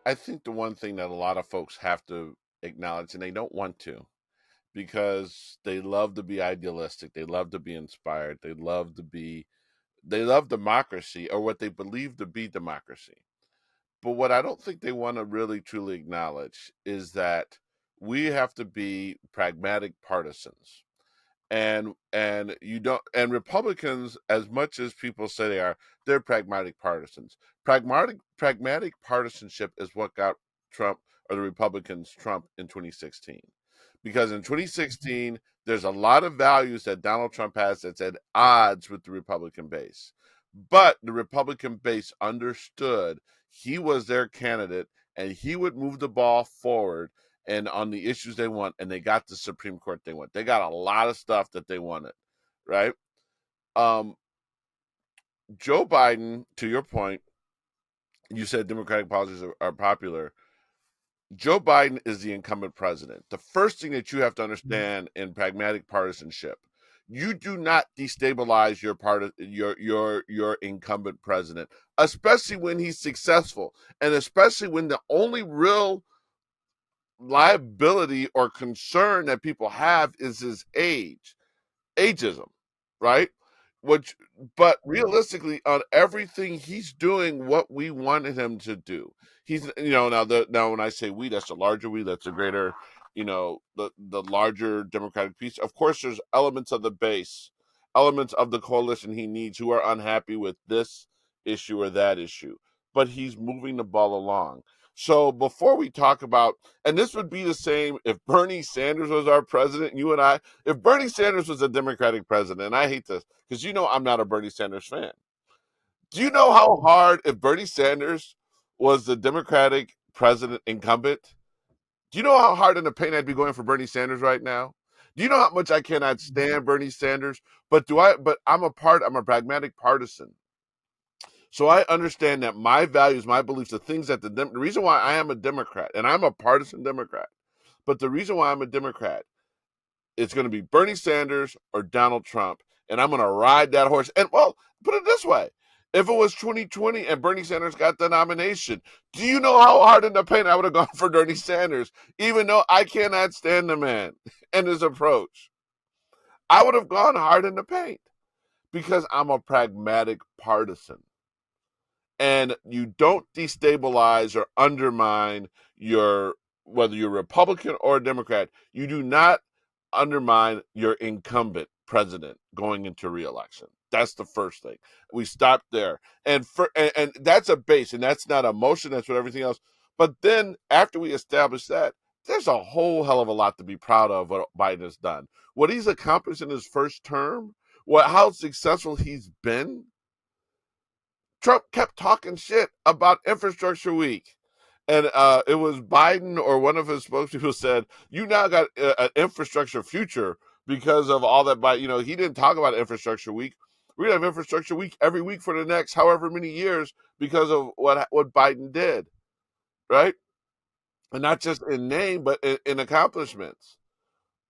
I think the one thing that a lot of folks have to acknowledge, and they don't want to, because they love to be idealistic, they love to be inspired, they love democracy or what they believe to be democracy. But what I don't think they want to really truly acknowledge is that we have to be pragmatic partisans. And you don't, and Republicans, as much as people say they're pragmatic partisans. Pragmatic partisanship is what got Trump, or the Republicans Trump, in 2016. Because in 2016 there's a lot of values that Donald Trump has that's at odds with the Republican base. But the Republican base understood he was their candidate and he would move the ball forward and on the issues they want, and they got the Supreme Court they want. They got a lot of stuff that they wanted, right? Um, Joe Biden, to your point, you said Democratic policies are popular. Joe Biden is the incumbent president. The first thing that you have to understand in pragmatic partisanship, you do not destabilize your your incumbent president, especially when he's successful, and especially when the only real liability or concern that people have is his ageism, right? Which, but realistically, on everything he's doing what we wanted him to do. He's, now when I say we, that's the larger we, that's the greater, the larger Democratic piece. Of course, there's elements of the base, elements of the coalition he needs who are unhappy with this issue or that issue, but he's moving the ball along. So before we talk about, and this would be the same if Bernie Sanders was our president, you and I, if Bernie Sanders was a Democratic president, and I hate this because I'm not a Bernie Sanders fan. Do you know how hard, if Bernie Sanders was the Democratic president incumbent? Do you know how hard in the paint I'd be going for Bernie Sanders right now? Do you know how much I cannot stand Bernie Sanders? But I'm a pragmatic partisan. So I understand that my values, my beliefs, the things that the reason why I am a Democrat, and I'm a partisan Democrat, but the reason why I'm a Democrat, it's going to be Bernie Sanders or Donald Trump, and I'm going to ride that horse. And well, put it this way: if it was 2020 and Bernie Sanders got the nomination, do you know how hard in the paint I would have gone for Bernie Sanders, even though I cannot stand the man and his approach? I would have gone hard in the paint because I'm a pragmatic partisan. And you don't destabilize or undermine your, whether you're Republican or Democrat, you do not undermine your incumbent president going into reelection. That's the first thing. We stop there. And that's a base, and that's not a motion, that's what everything else. But then after we establish that, there's a whole hell of a lot to be proud of what Biden has done. What he's accomplished in his first term, how successful he's been. Trump kept talking shit about infrastructure week. And it was Biden or one of his spokespeople said, "You now got an infrastructure future because of all that." He didn't talk about infrastructure week. We're gonna have infrastructure week every week for the next however many years because of what Biden did, right? And not just in name, but in accomplishments.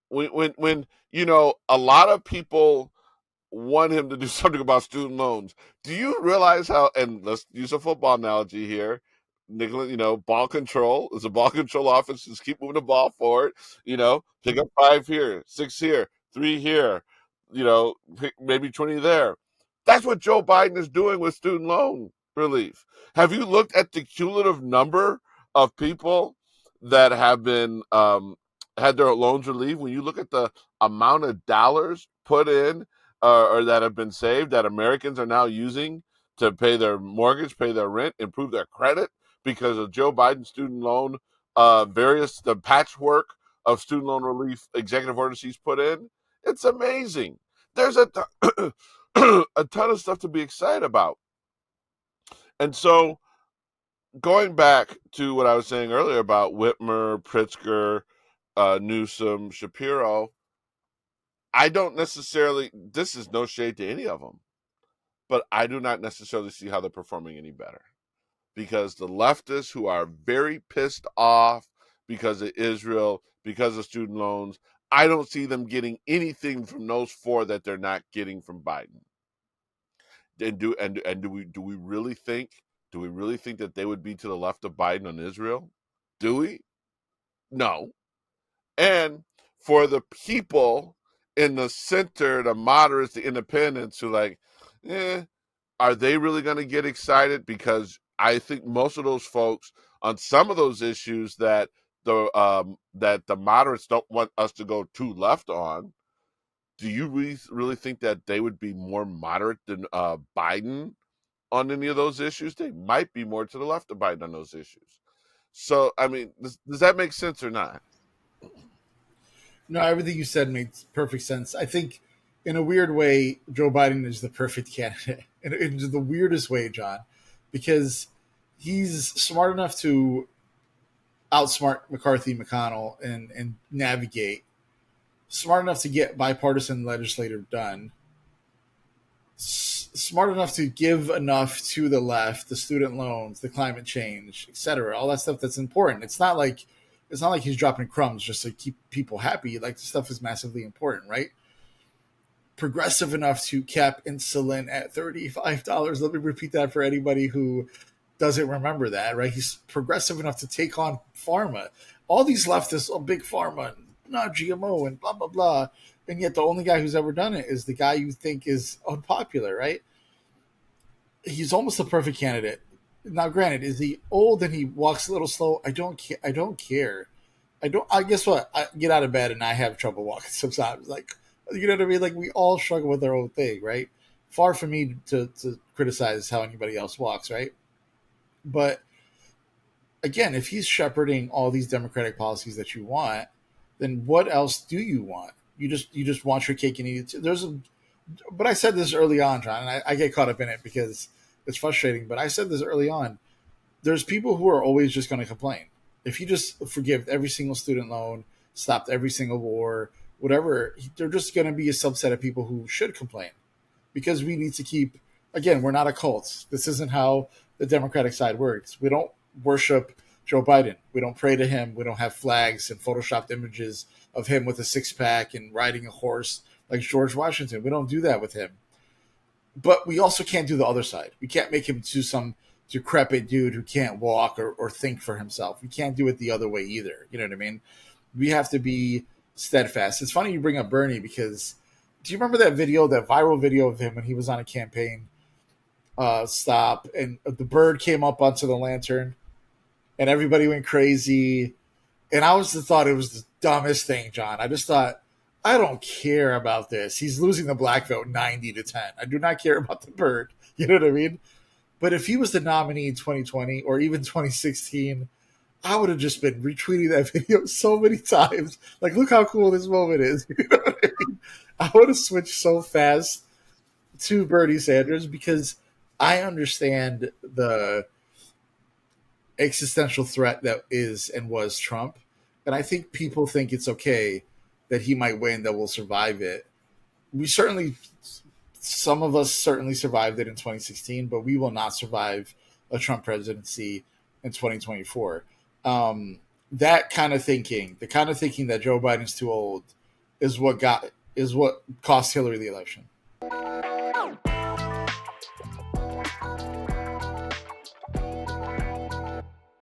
When a lot of people want him to do something about student loans. Do you realize how? And let's use a football analogy here. Nicholas, ball control is a ball control offense. Just keep moving the ball forward. Pick up 5 here, 6 here, 3 here. Maybe 20 there. That's what Joe Biden is doing with student loan relief. Have you looked at the cumulative number of people that have been had their loans relieved? When you look at the amount of dollars put in or that have been saved that Americans are now using to pay their mortgage, pay their rent, improve their credit because of Joe Biden's student loan, the patchwork of student loan relief executive orders he's put in. It's amazing. There's a ton of stuff to be excited about. And so going back to what I was saying earlier about Whitmer, Pritzker, Newsom, Shapiro, I don't necessarily, this is no shade to any of them, but I do not necessarily see how they're performing any better because the leftists who are very pissed off because of Israel, because of student loans, I don't see them getting anything from those four that they're not getting from Biden. And do we really think? do we really think that they would be to the left of Biden on Israel? Do we? No. And for the people in the center, the moderates, the independents who like, are they really going to get excited? Because I think most of those folks on some of those issues that the moderates don't want us to go too left on. Do you really think that they would be more moderate than Biden on any of those issues? They might be more to the left of Biden on those issues. So, I mean, does that make sense or not? No, everything you said makes perfect sense. I think, in a weird way, Joe Biden is the perfect candidate. In the weirdest way, John, because he's smart enough to outsmart McCarthy, McConnell, and navigate. Smart enough to get bipartisan legislative done. Smart enough to give enough to the left, the student loans, the climate change, etc. All that stuff that's important. It's not like he's dropping crumbs just to keep people happy. Like, the stuff is massively important, right? Progressive enough to cap insulin at $35. Let me repeat that for anybody who doesn't remember that, right? He's progressive enough to take on pharma. All these leftists are big pharma, not GMO, and blah, blah, blah. And yet the only guy who's ever done it is the guy you think is unpopular, right? He's almost the perfect candidate. Now, granted, is he old and he walks a little slow? I don't care. I don't care. I guess what? I get out of bed and I have trouble walking sometimes. Like, you know what I mean? Like, we all struggle with our own thing, right? Far from me to criticize how anybody else walks, right? But again, if he's shepherding all these democratic policies that you want, then what else do you want? You just want your cake and eat it. But I said this early on, John, and I get caught up in it because it's frustrating. But I said this early on. There's people who are always just going to complain. If you just forgive every single student loan, stopped every single war, whatever, they're just going to be a subset of people who should complain, because we need to keep. Again, we're not a cult. This isn't how the Democratic side works. We don't worship Joe Biden. We don't pray to him. We don't have flags and photoshopped images of him with a six pack and riding a horse like George Washington. We don't do that with him. But we also can't do the other side. We can't make him to some decrepit dude who can't walk or think for himself. We can't do it the other way either. You know what I mean? We have to be steadfast. It's funny you bring up Bernie, because do you remember that video, that viral video of him when he was on a campaign stop and the bird came up onto the lantern and everybody went crazy? And I just thought it was the dumbest thing, John. I just thought, I don't care about this. He's losing the black vote 90-10. I do not care about the bird. You know what I mean? But if he was the nominee in 2020 or even 2016, I would have just been retweeting that video so many times. Like, look how cool this moment is. You know what I mean? I would have switched so fast to Bernie Sanders because I understand the existential threat that is and was Trump. And I think people think it's okay that he might win, that we'll survive it. Some of us certainly survived it in 2016, but we will not survive a Trump presidency in 2024. That kind of thinking, the kind of thinking that Joe Biden's too old, is what cost Hillary the election.